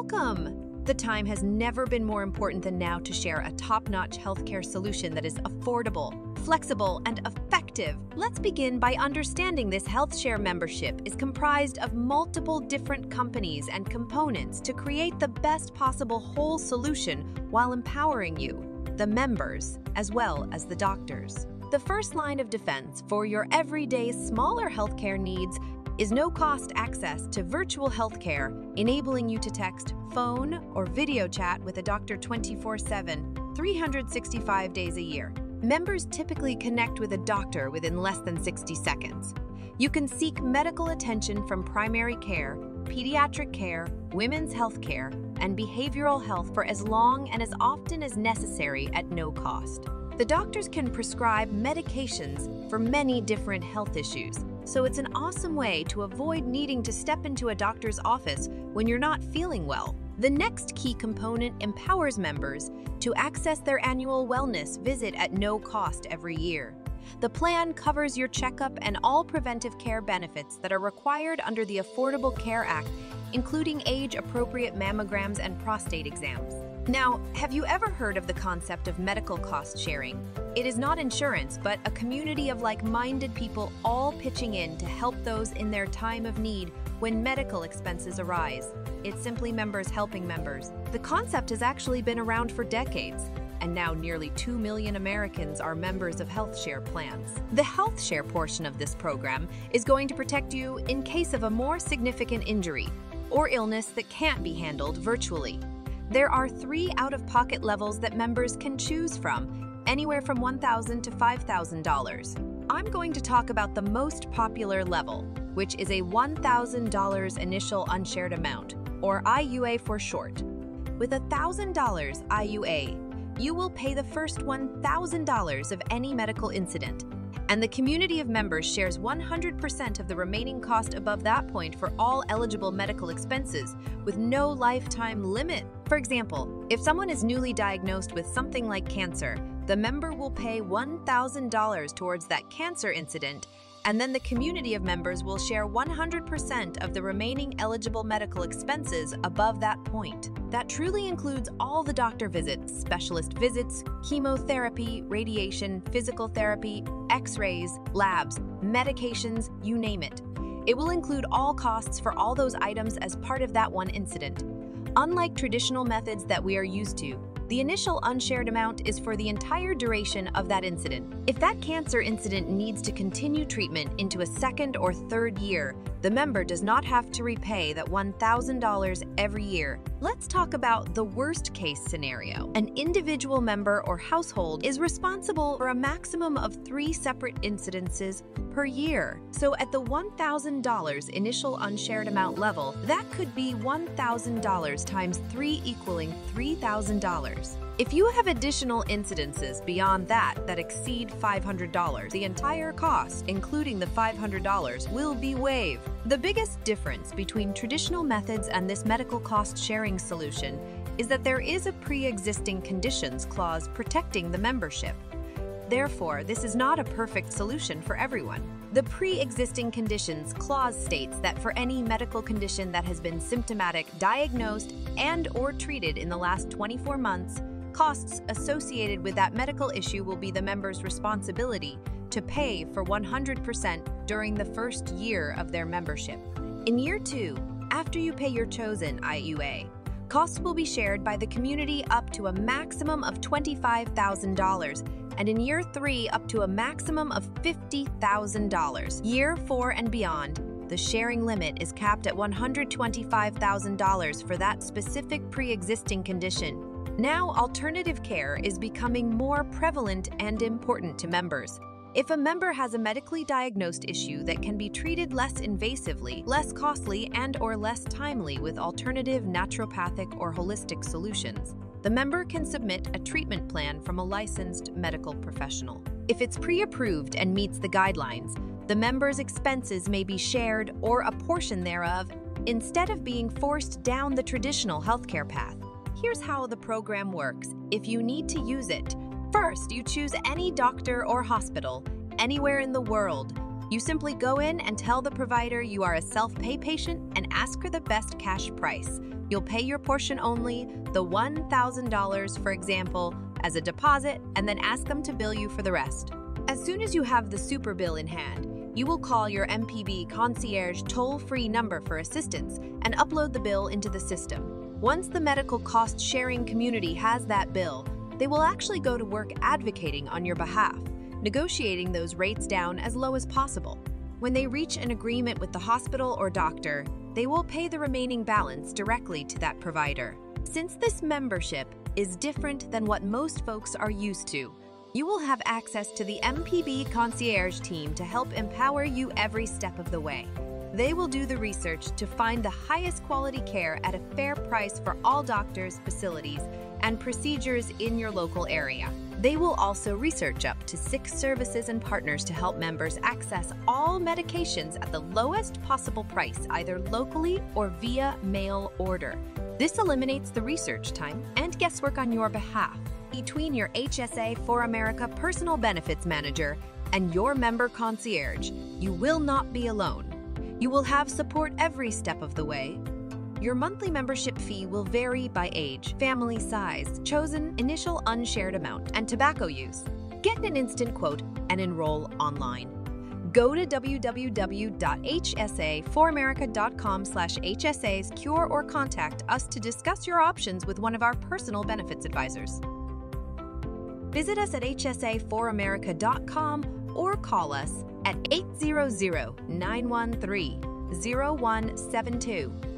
Welcome! The time has never been more important than now to share a top-notch healthcare solution that is affordable, flexible, and effective. Let's begin by understanding this HealthShare membership is comprised of multiple different companies and components to create the best possible whole solution while empowering you, the members, as well as the doctors. The first line of defense for your everyday smaller healthcare needs is no-cost access to virtual healthcare, enabling you to text, phone, or video chat with a doctor 24/7, 365 days a year. Members typically connect with a doctor within less than 60 seconds. You can seek medical attention from primary care, pediatric care, women's health care, and behavioral health for as long and as often as necessary at no cost. The doctors can prescribe medications for many different health issues, so it's an awesome way to avoid needing to step into a doctor's office when you're not feeling well. The next key component empowers members to access their annual wellness visit at no cost every year. The plan covers your checkup and all preventive care benefits that are required under the Affordable Care Act, including age-appropriate mammograms and prostate exams. Now, have you ever heard of the concept of medical cost sharing? It is not insurance, but a community of like-minded people all pitching in to help those in their time of need when medical expenses arise. It's simply members helping members. The concept has actually been around for decades, and now nearly 2 million Americans are members of HealthShare plans. The HealthShare portion of this program is going to protect you in case of a more significant injury or illness that can't be handled virtually. There are 3 out-of-pocket levels that members can choose from, anywhere from $1,000 to $5,000. I'm going to talk about the most popular level, which is a $1,000 initial unshared amount, or IUA for short. With $1,000 IUA, you will pay the first $1,000 of any medical incident, and the community of members shares 100% of the remaining cost above that point for all eligible medical expenses, with no lifetime limit. For example, if someone is newly diagnosed with something like cancer, the member will pay $1,000 towards that cancer incident, and then the community of members will share 100% of the remaining eligible medical expenses above that point. That truly includes all the doctor visits, specialist visits, chemotherapy, radiation, physical therapy, x-rays, labs, medications, you name it. It will include all costs for all those items as part of that one incident. Unlike traditional methods that we are used to, the initial unshared amount is for the entire duration of that incident. If that cancer incident needs to continue treatment into a second or third year, the member does not have to repay that $1,000 every year. Let's talk about the worst-case scenario. An individual member or household is responsible for a maximum of 3 separate incidences per year. So at the $1,000 initial unshared amount level, that could be $1,000 times 3 equaling $3,000. If you have additional incidences beyond that exceed $500, the entire cost, including the $500, will be waived. The biggest difference between traditional methods and this medical cost sharing solution is that there is a pre-existing conditions clause protecting the membership. Therefore, this is not a perfect solution for everyone. The pre-existing conditions clause states that for any medical condition that has been symptomatic, diagnosed, and/or treated in the last 24 months, costs associated with that medical issue will be the member's responsibility to pay for 100% during the first year of their membership. In year 2, after you pay your chosen IUA, costs will be shared by the community up to a maximum of $25,000, and in year 3 up to a maximum of $50,000. Year 4 and beyond, the sharing limit is capped at $125,000 for that specific pre-existing condition. Now, alternative care is becoming more prevalent and important to members. If a member has a medically diagnosed issue that can be treated less invasively, less costly, and/or less timely with alternative naturopathic or holistic solutions, the member can submit a treatment plan from a licensed medical professional. If it's pre-approved and meets the guidelines, the member's expenses may be shared or a portion thereof instead of being forced down the traditional healthcare path. Here's how the program works if you need to use it. First, you choose any doctor or hospital anywhere in the world. You simply go in and tell the provider you are a self-pay patient and ask for the best cash price. You'll pay your portion only, the $1,000, for example, as a deposit, and then ask them to bill you for the rest. As soon as you have the super bill in hand, you will call your MPB concierge toll-free number for assistance and upload the bill into the system. Once the medical cost-sharing community has that bill, they will actually go to work advocating on your behalf, negotiating those rates down as low as possible. When they reach an agreement with the hospital or doctor, they will pay the remaining balance directly to that provider. Since this membership is different than what most folks are used to, you will have access to the MPB concierge team to help empower you every step of the way. They will do the research to find the highest quality care at a fair price for all doctors, facilities, and procedures in your local area. They will also research up to 6 services and partners to help members access all medications at the lowest possible price, either locally or via mail order. This eliminates the research time and guesswork on your behalf. Between your HSA for America Personal Benefits Manager and your member concierge, you will not be alone. You will have support every step of the way. Your monthly membership fee will vary by age, family size, chosen initial unshared amount, and tobacco use. Get an instant quote and enroll online. Go to www.hsaforamerica.com/HSA Secure or contact us to discuss your options with one of our personal benefits advisors. Visit us at hsaforamerica.com or call us at 800-913-0172.